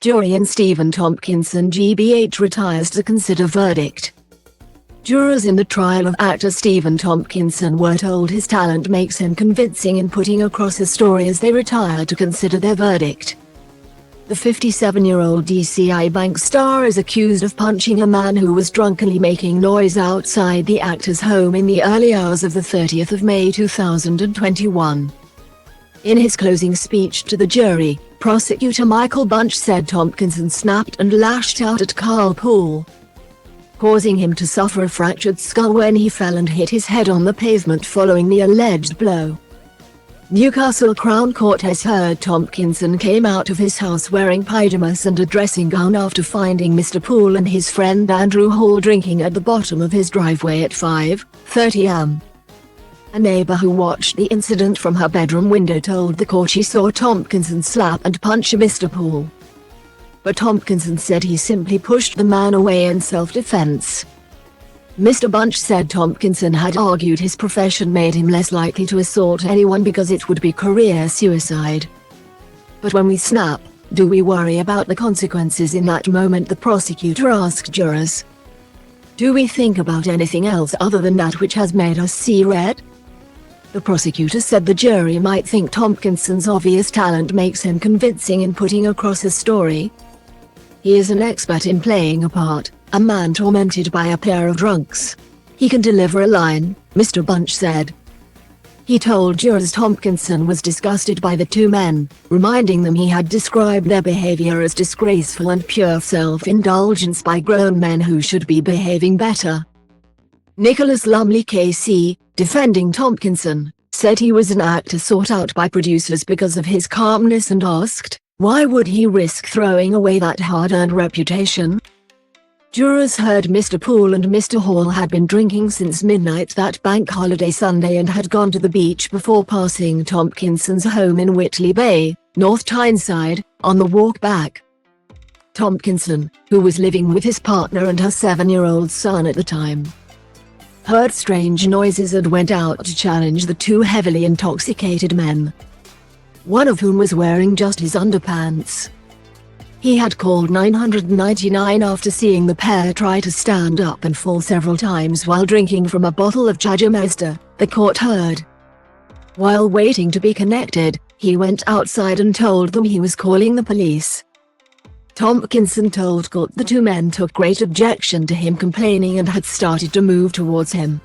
Jury in Stephen Tompkinson GBH retires to consider verdict. Jurors in the trial of actor Stephen Tompkinson were told his talent makes him convincing in putting across a story as they retire to consider their verdict. The 57-year-old DCI Banks star is accused of punching a man who was drunkenly making noise outside the actor's home in the early hours of the 30th of May 2021. In his closing speech to the jury, prosecutor Michael Bunch said Tompkinson snapped and lashed out at Karl Poole, causing him to suffer a fractured skull when he fell and hit his head on the pavement following the alleged blow. Newcastle Crown Court has heard Tompkinson came out of his house wearing pyjamas and a dressing gown after finding Mr. Poole and his friend Andrew Hall drinking at the bottom of his driveway at 5:30 am. A neighbor who watched the incident from her bedroom window told the court she saw Tompkinson slap and punch Mr. Poole. But Tompkinson said he simply pushed the man away in self-defense. Mr. Bunch said Tompkinson had argued his profession made him less likely to assault anyone because it would be career suicide. But when we snap, do we worry about the consequences in that moment? The prosecutor asked jurors. Do we think about anything else other than that which has made us see red? The prosecutor said the jury might think Tompkinson's obvious talent makes him convincing in putting across a story. He is an expert in playing a part, a man tormented by a pair of drunks. He can deliver a line, Mr. Bunch said. He told jurors Tompkinson was disgusted by the two men, reminding them he had described their behavior as disgraceful and pure self-indulgence by grown men who should be behaving better. Nicholas Lumley KC, defending Tompkinson, said he was an actor sought out by producers because of his calmness and asked, why would he risk throwing away that hard-earned reputation? Jurors heard Mr. Poole and Mr. Hall had been drinking since midnight that bank holiday Sunday and had gone to the beach before passing Tompkinson's home in Whitley Bay, North Tyneside, on the walk back. Tompkinson, who was living with his partner and her 7-year-old son at the time, heard strange noises and went out to challenge the two heavily intoxicated men, one of whom was wearing just his underpants. He had called 999 after seeing the pair try to stand up and fall several times while drinking from a bottle of Jägermeister, the court heard. While waiting to be connected, he went outside and told them he was calling the police. Tompkinson told court the two men took great objection to him complaining and had started to move towards him.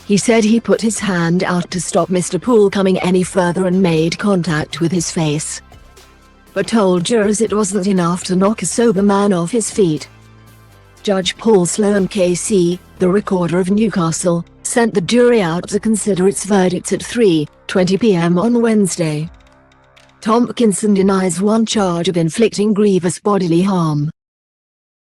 He said he put his hand out to stop Mr. Poole coming any further and made contact with his face, but told jurors it wasn't enough to knock a sober man off his feet. Judge Paul Sloan KC, the recorder of Newcastle, sent the jury out to consider its verdicts at 3:20 p.m. on Wednesday. Tompkinson denies one charge of inflicting grievous bodily harm.